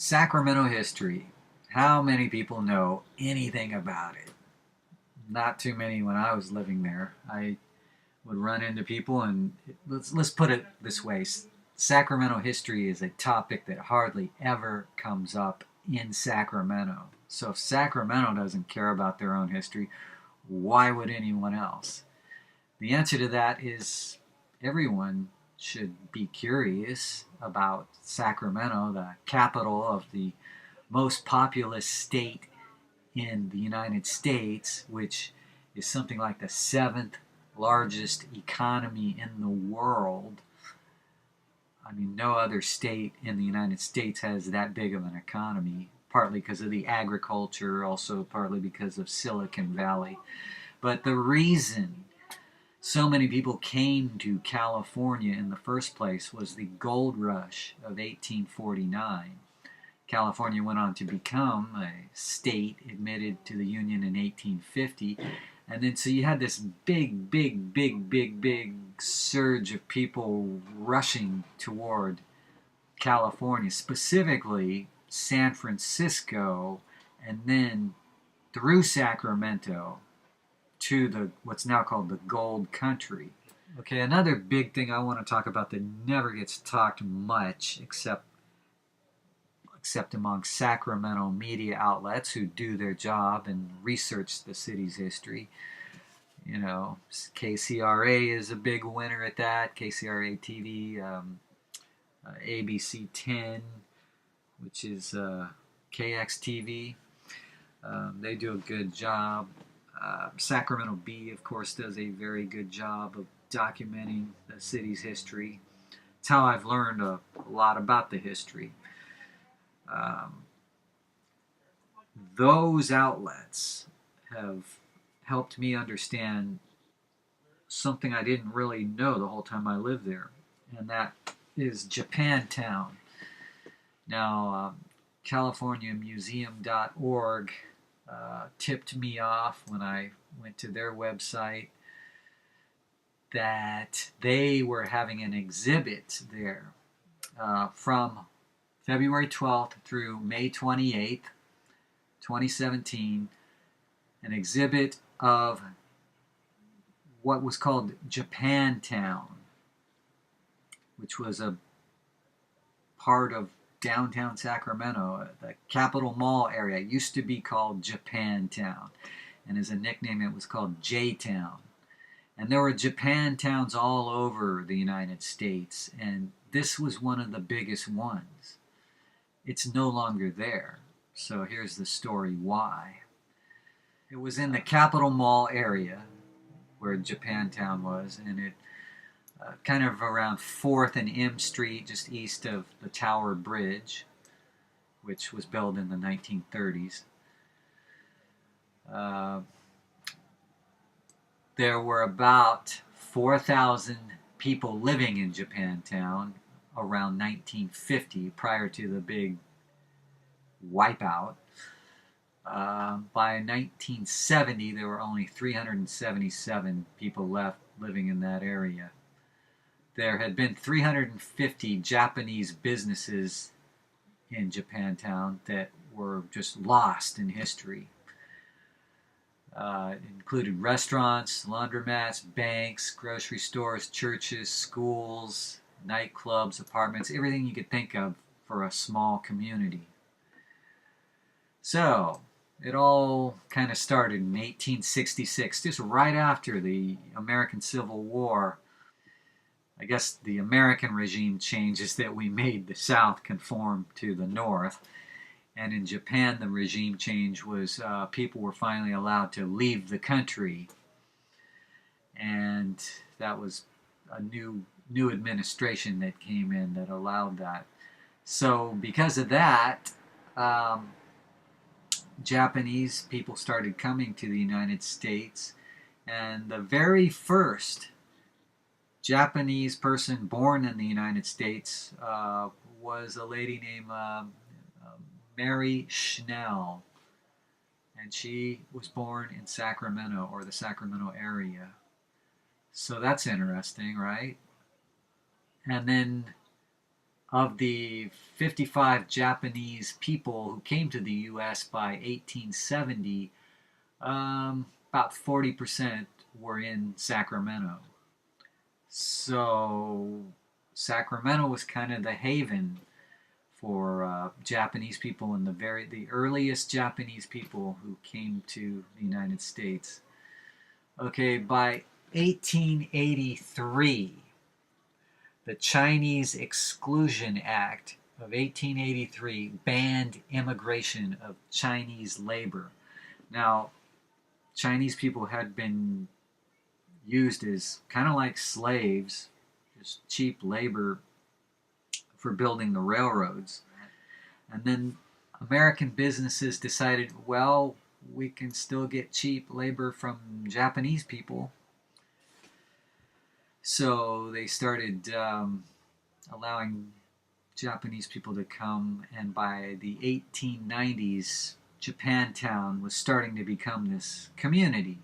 Sacramento history. How many people know anything about it? Not too many when I was living there. I would run into people, and let's put it this way: Sacramento history is a topic that hardly ever comes up in Sacramento. So if Sacramento doesn't care about their own history, why would anyone else? The answer to that is everyone should be curious about Sacramento, the capital of the most populous state in the United States, which is something like the seventh largest economy in the world. I mean, no other state in the United States has that big of an economy, partly because of the agriculture, also partly because of Silicon Valley. But the reason so many people came to California in the first place was the gold rush of 1849. California went on to become a state admitted to the Union in 1850. And then so you had this big surge of people rushing toward California, specifically San Francisco, and then through Sacramento to the what's now called the Gold Country. Okay, another big thing I want to talk about that never gets talked much except among Sacramento media outlets who do their job and research the city's history. You know, KCRA is a big winner at that. KCRA TV, ABC 10, which is KXTV. They do a good job. Sacramento Bee, of course, does a very good job of documenting the city's history. It's how I've learned a lot about the history. Those outlets have helped me understand something I didn't really know the whole time I lived there, and that is Japantown. Now, CaliforniaMuseum.org tipped me off when I went to their website that they were having an exhibit there from February 12th through May 28th, 2017, an exhibit of what was called Japantown, which was a part of downtown Sacramento, the Capitol Mall area. It used to be called Japantown, and as a nickname it was called J-Town. And there were Japantowns all over the United States, and this was one of the biggest ones. It's no longer there. So here's the story why. It was in the Capitol Mall area where Japantown was, and it kind of around 4th and M Street, just east of the Tower Bridge, which was built in the 1930s. There were about 4,000 people living in Japantown around 1950, prior to the big wipeout. By 1970, there were only 377 people left living in that area. There had been 350 Japanese businesses in Japantown that were just lost in history. It included restaurants, laundromats, banks, grocery stores, churches, schools, nightclubs, apartments, everything you could think of for a small community. So, it all kind of started in 1866, just right after the American Civil War. I guess the American regime changes that we made the South conform to the North. And in Japan, the regime change was people were finally allowed to leave the country. And that was a new administration that came in that allowed that. So because of that, Japanese people started coming to the United States, and the very first Japanese person born in the United States was a lady named Mary Schnell, and she was born in Sacramento, or the Sacramento area. So that's interesting, right? And then of the 55 Japanese people who came to the U.S. by 1870, about 40% were in Sacramento. So Sacramento was kind of the haven for Japanese people and the earliest Japanese people who came to the United States. Okay, by 1883, the Chinese Exclusion Act of 1883 banned immigration of Chinese labor. Now, Chinese people had been used as kind of like slaves, just cheap labor for building the railroads. And then American businesses decided, well, we can still get cheap labor from Japanese people. So they started allowing Japanese people to come, and by the 1890s, Japantown was starting to become this community.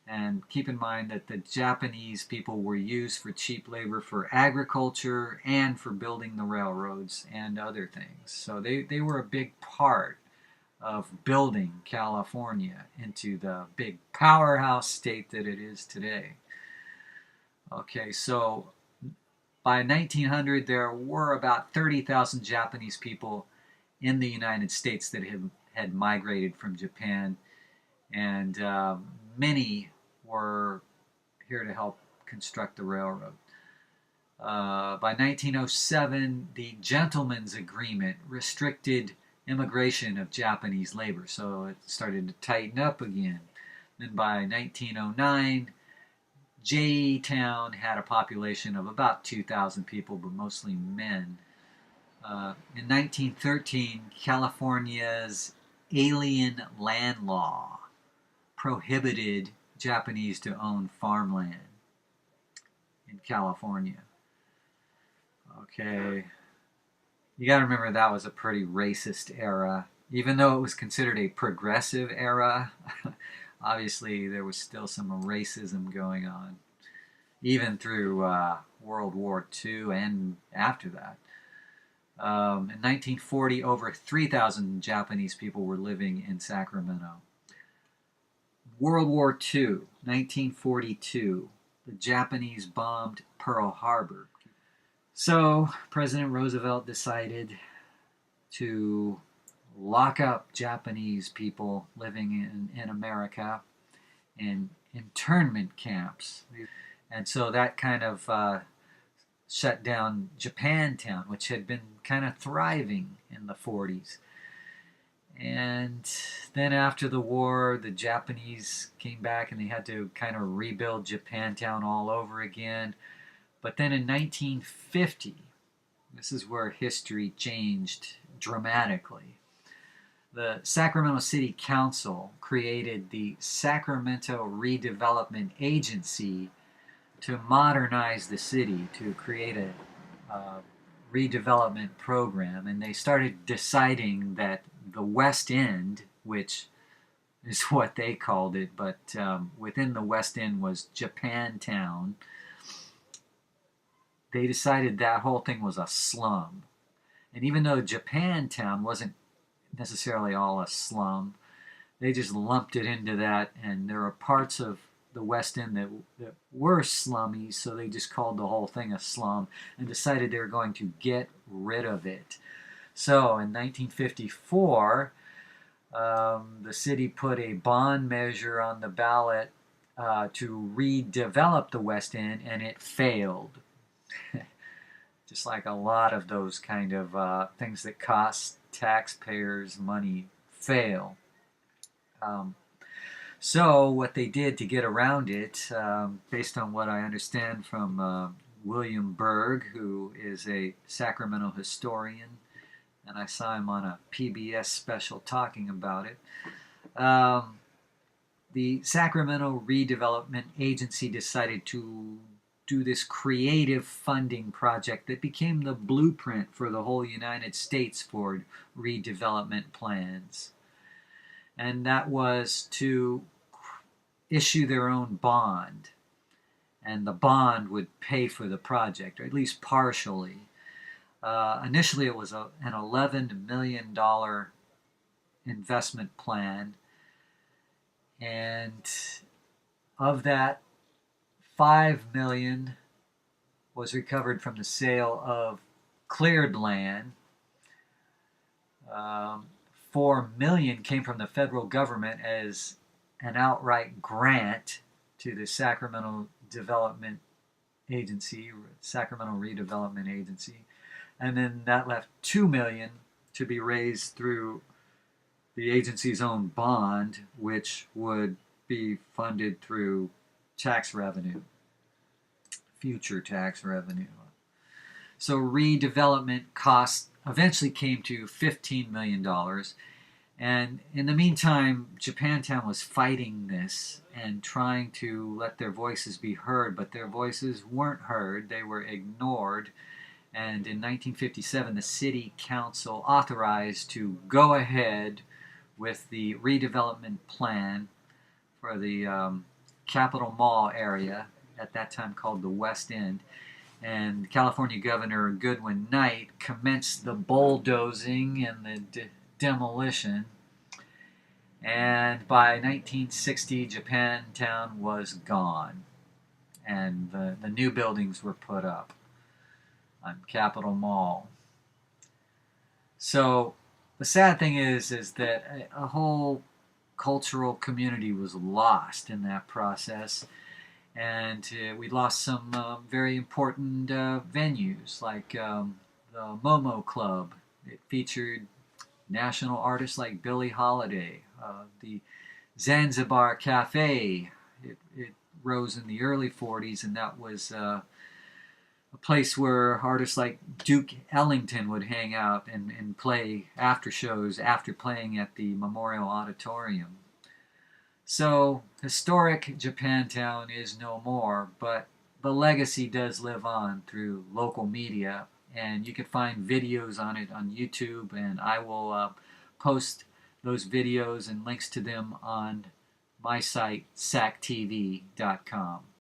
And keep in mind that the Japanese people were used for cheap labor for agriculture and for building the railroads and other things. So they were a big part of building California into the big powerhouse state that it is today. Okay, so by 1900, there were about 30,000 Japanese people in the United States that had migrated from Japan, and many were here to help construct the railroad. By 1907, the Gentleman's Agreement restricted immigration of Japanese labor, so it started to tighten up again. Then by 1909, J-Town had a population of about 2,000 people, but mostly men. In 1913, California's Alien Land Law prohibited Japanese to own farmland in California. Okay, you got to remember that was a pretty racist era. Even though it was considered a progressive era, obviously there was still some racism going on, even through World War II and after that. In 1940, over 3,000 Japanese people were living in Sacramento. World War II, 1942, the Japanese bombed Pearl Harbor. So President Roosevelt decided to lock up Japanese people living in America in internment camps. And so that kind of shut down Japantown, which had been kind of thriving in the 40s. And then after the war, the Japanese came back and they had to kind of rebuild Japantown all over again. But then in 1950, this is where history changed dramatically. The Sacramento City Council created the Sacramento Redevelopment Agency to modernize the city, to create a redevelopment program. And they started deciding that the West End, which is what they called it, but within the West End was Japantown, they decided that whole thing was a slum. And even though Japantown wasn't necessarily all a slum, they just lumped it into that, and there are parts of the West End that were slummy, so they just called the whole thing a slum and decided they were going to get rid of it. So in 1954, the city put a bond measure on the ballot to redevelop the West End, and it failed. Just like a lot of those kind of things that cost taxpayers money fail. So what they did to get around it, based on what I understand from William Berg, who is a Sacramento historian, and I saw him on a PBS special talking about it, the Sacramento Redevelopment Agency decided to do this creative funding project that became the blueprint for the whole United States for redevelopment plans. And that was to issue their own bond. And the bond would pay for the project, or at least partially. Initially, it was an $11 million investment plan, and of that, $5 million was recovered from the sale of cleared land. $4 million came from the federal government as an outright grant to the Sacramento Development Agency, Sacramento Redevelopment Agency, and then that left $2 million to be raised through the agency's own bond, which would be funded through tax revenue, future tax revenue. So redevelopment costs eventually came to $15 million. And in the meantime, Japantown was fighting this and trying to let their voices be heard, but their voices weren't heard. They were ignored. And in 1957, the city council authorized to go ahead with the redevelopment plan for the Capitol Mall area, at that time called the West End. And California Governor Goodwin Knight commenced the bulldozing and the demolition. And by 1960, Japantown was gone, and the new buildings were put up on Capitol Mall. So the sad thing is that a whole cultural community was lost in that process. And we lost some very important venues, like the Momo Club. It featured national artists like Billie Holiday. The Zanzibar Cafe, it rose in the early 40s, and that was a place where artists like Duke Ellington would hang out and play after shows after playing at the Memorial Auditorium. So, historic Japantown is no more, but the legacy does live on through local media, and you can find videos on it on YouTube, and I will post those videos and links to them on my site, sactv.com.